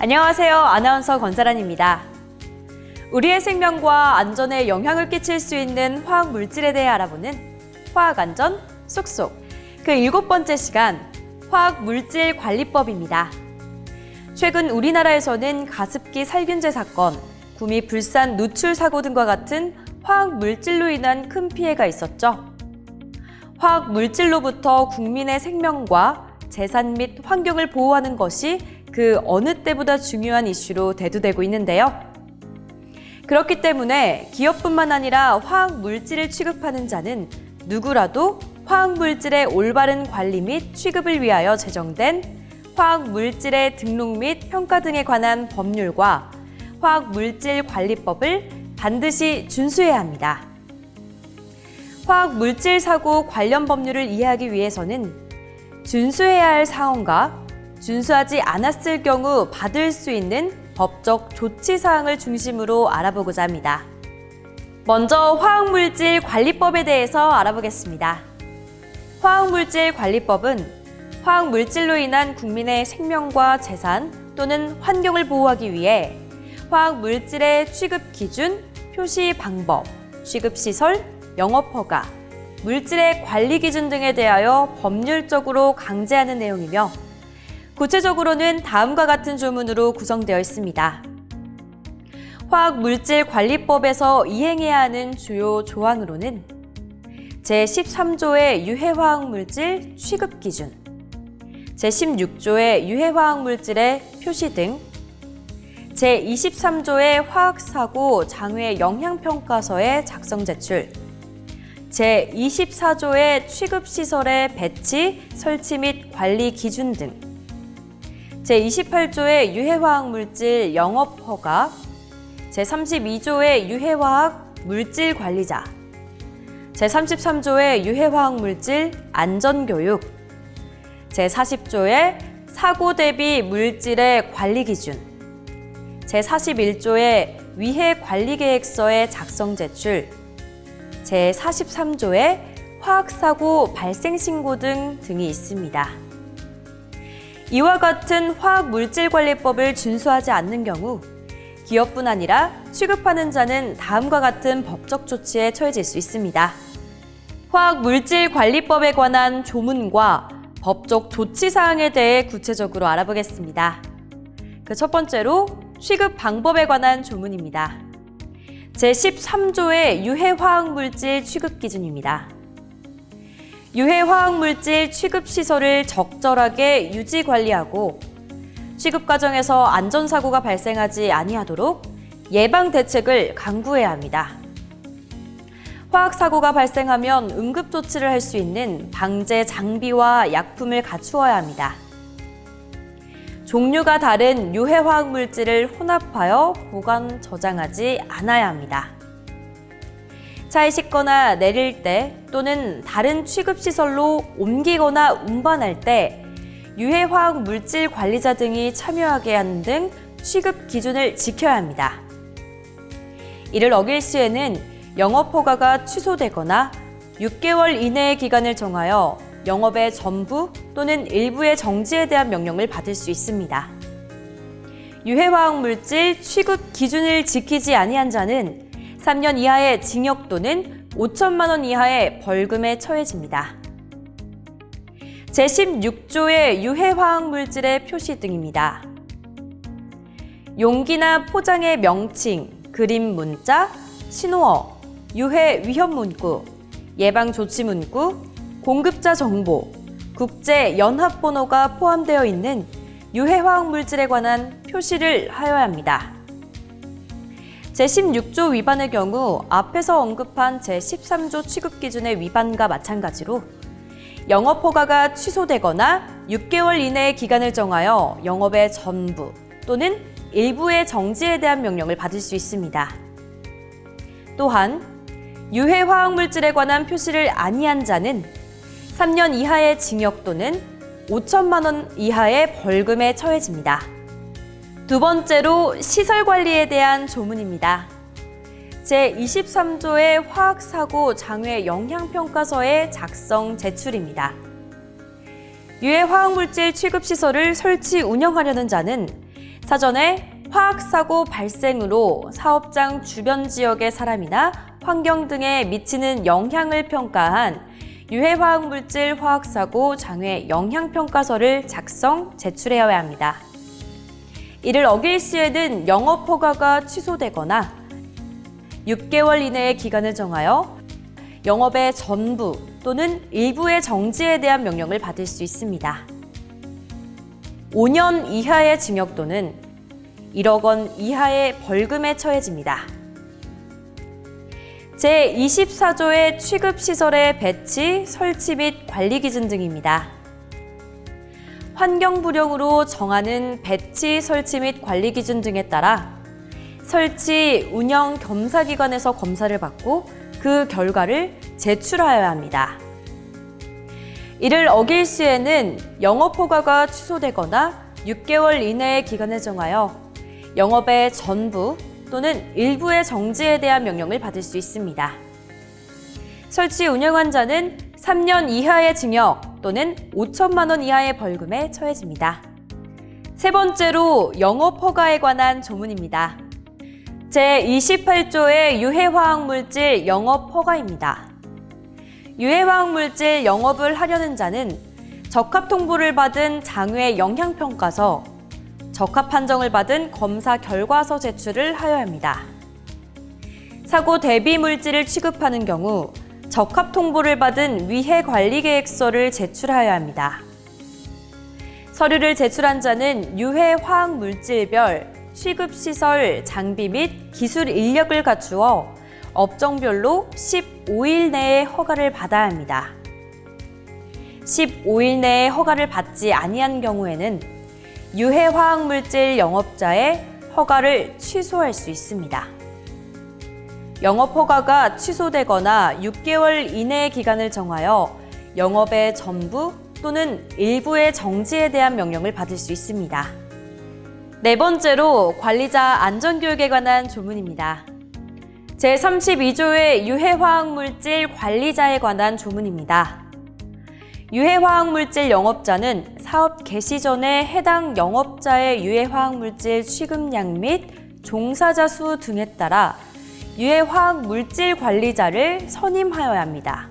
안녕하세요. 아나운서 권사란입니다. 우리의 생명과 안전에 영향을 끼칠 수 있는 화학 물질에 대해 알아보는 화학안전 쏙쏙 그 7번째 시간 화학 물질 관리법입니다. 최근 우리나라에서는 가습기 살균제 사건, 구미 불산 누출 사고 등과 같은 화학 물질로 인한 큰 피해가 있었죠. 화학 물질로부터 국민의 생명과 재산 및 환경을 보호하는 것이 그 어느 때보다 중요한 이슈로 대두되고 있는데요. 그렇기 때문에 기업뿐만 아니라 화학 물질을 취급하는 자는 누구라도 화학 물질의 올바른 관리 및 취급을 위하여 제정된 화학 물질의 등록 및 평가 등에 관한 법률과 화학 물질 관리법을 반드시 준수해야 합니다. 화학 물질 사고 관련 법률을 이해하기 위해서는 준수해야 할 사항과 준수하지 않았을 경우 받을 수 있는 법적 조치 사항을 중심으로 알아보고자 합니다. 먼저 화학물질 관리법에 대해서 알아보겠습니다. 화학물질 관리법은 화학물질로 인한 국민의 생명과 재산 또는 환경을 보호하기 위해 화학물질의 취급 기준, 표시 방법, 취급 시설, 영업 허가, 물질의 관리 기준 등에 대하여 법률적으로 강제하는 내용이며 구체적으로는 다음과 같은 조문으로 구성되어 있습니다. 화학물질관리법에서 이행해야 하는 주요 조항으로는 제13조의 유해화학물질 취급기준, 제16조의 유해화학물질의 표시 등, 제23조의 화학사고 장외 영향평가서의 작성 제출, 제24조의 취급시설의 배치, 설치 및 관리 기준 등, 제28조의 유해화학물질 영업허가, 제32조의 유해화학 물질 관리자, 제33조의 유해화학물질 안전교육, 제40조의 사고 대비 물질의 관리 기준, 제41조의 위해 관리 계획서의 작성 제출, 제43조의 화학사고 발생 신고 등이 있습니다. 이와 같은 화학물질관리법을 준수하지 않는 경우 기업뿐 아니라 취급하는 자는 다음과 같은 법적 조치에 처해질 수 있습니다. 화학물질관리법에 관한 조문과 법적 조치 사항에 대해 구체적으로 알아보겠습니다. 그 첫 번째로 취급 방법에 관한 조문입니다. 제13조의 유해화학물질 취급 기준입니다. 유해화학물질 취급시설을 적절하게 유지 관리하고 취급 과정에서 안전사고가 발생하지 아니하도록 예방 대책을 강구해야 합니다. 화학사고가 발생하면 응급조치를 할 수 있는 방제 장비와 약품을 갖추어야 합니다. 종류가 다른 유해화학물질을 혼합하여 보관, 저장하지 않아야 합니다. 차에 싣거나 내릴 때 또는 다른 취급시설로 옮기거나 운반할 때 유해화학 물질 관리자 등이 참여하게 하는 등 취급 기준을 지켜야 합니다. 이를 어길 시에는 영업허가가 취소되거나 6개월 이내의 기간을 정하여 영업의 전부 또는 일부의 정지에 대한 명령을 받을 수 있습니다. 유해화학 물질 취급 기준을 지키지 아니한 자는 3년 이하의 징역 또는 5천만 원 이하의 벌금에 처해집니다. 제16조의 유해화학 물질의 표시 등입니다. 용기나 포장의 명칭, 그림 문자, 신호어, 유해 위험 문구, 예방 조치 문구, 공급자 정보, 국제 연합 번호가 포함되어 있는 유해화학 물질에 관한 표시를 하여야 합니다. 제16조 위반의 경우 앞에서 언급한 제13조 취급 기준의 위반과 마찬가지로 영업허가가 취소되거나 6개월 이내의 기간을 정하여 영업의 전부 또는 일부의 정지에 대한 명령을 받을 수 있습니다. 또한 유해화학물질에 관한 표시를 아니한 자는 3년 이하의 징역 또는 5천만 원 이하의 벌금에 처해집니다. 두 번째로 시설관리에 대한 조문입니다. 제23조의 화학사고 장외 영향평가서의 작성 제출입니다. 유해 화학물질 취급시설을 설치 운영하려는 자는 사전에 화학사고 발생으로 사업장 주변 지역의 사람이나 환경 등에 미치는 영향을 평가한 유해화학물질 화학사고 장외 영향평가서를 작성, 제출해야 합니다. 이를 어길 시에는 영업허가가 취소되거나 6개월 이내의 기간을 정하여 영업의 전부 또는 일부의 정지에 대한 명령을 받을 수 있습니다. 5년 이하의 징역 또는 1억 원 이하의 벌금에 처해집니다. 제24조의 취급시설의 배치, 설치 및 관리 기준 등입니다. 환경부령으로 정하는 배치, 설치 및 관리 기준 등에 따라 설치, 운영 겸사기관에서 검사를 받고 그 결과를 제출하여야 합니다. 이를 어길 시에는 영업허가가 취소되거나 6개월 이내의 기간을 정하여 영업의 전부 또는 일부의 정지에 대한 명령을 받을 수 있습니다. 설치 운영한 자는 3년 이하의 징역 또는 5천만 원 이하의 벌금에 처해집니다. 세 번째로 영업허가에 관한 조문입니다. 제28조의 유해화학물질 영업허가입니다. 유해화학물질 영업을 하려는 자는 적합통보를 받은 장외 영향평가서, 적합 판정을 받은 검사 결과서 제출을 하여야 합니다. 사고 대비 물질을 취급하는 경우 적합 통보를 받은 위해 관리 계획서를 제출하여야 합니다. 서류를 제출한 자는 유해 화학 물질별 취급 시설, 장비 및 기술 인력을 갖추어 업종별로 15일 내에 허가를 받아야 합니다. 15일 내에 허가를 받지 아니한 경우에는 유해 화학 물질 영업자의 허가를 취소할 수 있습니다. 영업 허가가 취소되거나 6개월 이내의 기간을 정하여 영업의 전부 또는 일부의 정지에 대한 명령을 받을 수 있습니다. 네 번째로 관리자 안전교육에 관한 조문입니다. 제32조의 유해화학물질 관리자에 관한 조문입니다. 유해화학물질 영업자는 사업 개시 전에 해당 영업자의 유해화학물질 취급량 및 종사자 수 등에 따라 유해화학물질 관리자를 선임하여야 합니다.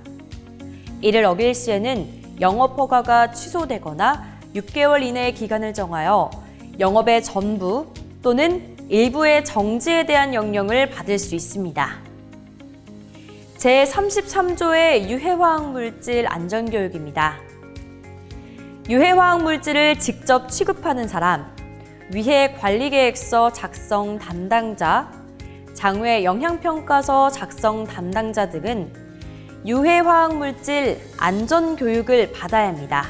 이를 어길 시에는 영업허가가 취소되거나 6개월 이내의 기간을 정하여 영업의 전부 또는 일부의 정지에 대한 명령을 받을 수 있습니다. 제33조의 유해화학물질 안전교육입니다. 유해화학물질을 직접 취급하는 사람, 위해관리계획서 작성 담당자, 장외 영향평가서 작성 담당자 등은 유해화학물질 안전교육을 받아야 합니다.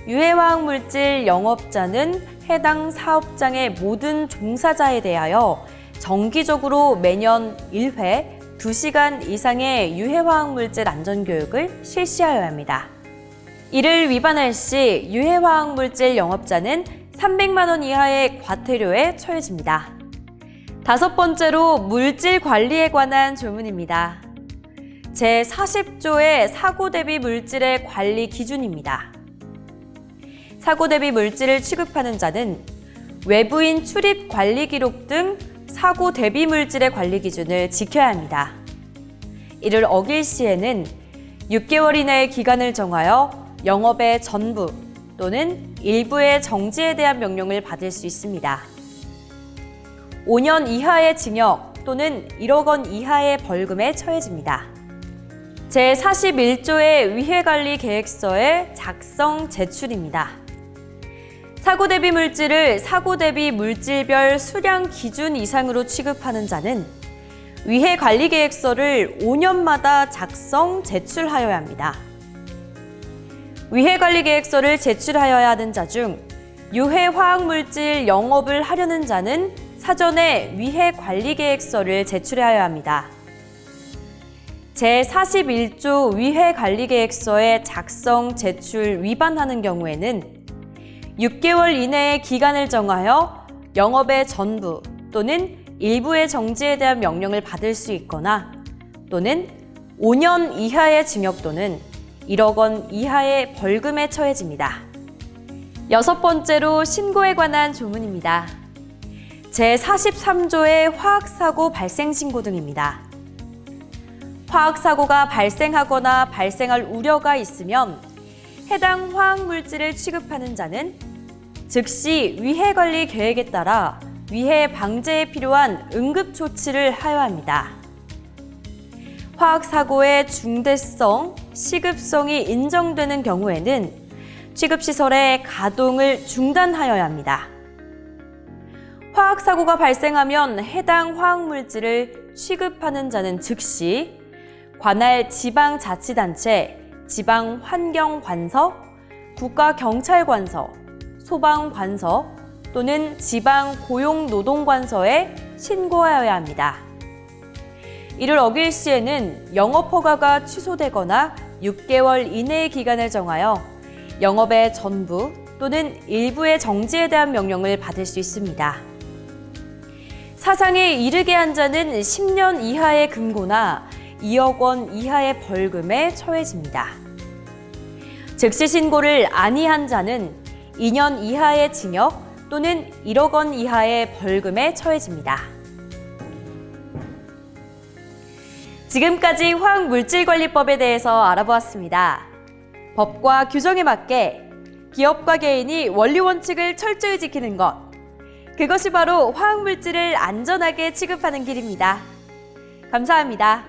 유해화학물질 영업자는 해당 사업장의 모든 종사자에 대하여 정기적으로 매년 1회 2시간 이상의 유해화학물질 안전교육을 실시하여야 합니다. 이를 위반할 시 유해화학물질 영업자는 300만 원 이하의 과태료에 처해집니다. 다섯 번째로 물질 관리에 관한 조문입니다. 제40조의 사고 대비 물질의 관리 기준입니다. 사고 대비 물질을 취급하는 자는 외부인 출입 관리 기록 등 사고 대비 물질의 관리 기준을 지켜야 합니다. 이를 어길 시에는 6개월 이내의 기간을 정하여 영업의 전부 또는 일부의 정지에 대한 명령을 받을 수 있습니다. 5년 이하의 징역 또는 1억 원 이하의 벌금에 처해집니다. 제41조의 위해관리 계획서의 작성, 제출입니다. 사고 대비 물질을 사고 대비 물질별 수량 기준 이상으로 취급하는 자는 위해관리 계획서를 5년마다 작성, 제출하여야 합니다. 위해관리 계획서를 제출하여야 하는 자 중 유해화학물질 영업을 하려는 자는 사전에 위해관리 계획서를 제출하여야 합니다. 제41조 위해관리계획서의 작성, 제출 위반하는 경우에는 6개월 이내의 기간을 정하여 영업의 전부 또는 일부의 정지에 대한 명령을 받을 수 있거나 또는 5년 이하의 징역 또는 1억 원 이하의 벌금에 처해집니다. 6번째로 신고에 관한 조문입니다. 제43조의 화학사고 발생신고 등입니다. 화학사고가 발생하거나 발생할 우려가 있으면 해당 화학물질을 취급하는 자는 즉시 위해관리 계획에 따라 위해 방제에 필요한 응급조치를 하여야 합니다. 화학사고의 중대성, 시급성이 인정되는 경우에는 취급시설의 가동을 중단하여야 합니다. 화학사고가 발생하면 해당 화학물질을 취급하는 자는 즉시 관할 지방자치단체, 지방환경관서, 국가경찰관서, 소방관서 또는 지방고용노동관서에 신고하여야 합니다. 이를 어길 시에는 영업허가가 취소되거나 6개월 이내의 기간을 정하여 영업의 전부 또는 일부의 정지에 대한 명령을 받을 수 있습니다. 사상에 이르게 한 자는 10년 이하의 금고나 2억 원 이하의 벌금에 처해집니다. 즉시 신고를 아니한 자는 2년 이하의 징역 또는 1억 원 이하의 벌금에 처해집니다. 지금까지 화학물질관리법에 대해서 알아보았습니다. 법과 규정에 맞게 기업과 개인이 원리 원칙을 철저히 지키는 것, 그것이 바로 화학물질을 안전하게 취급하는 길입니다. 감사합니다.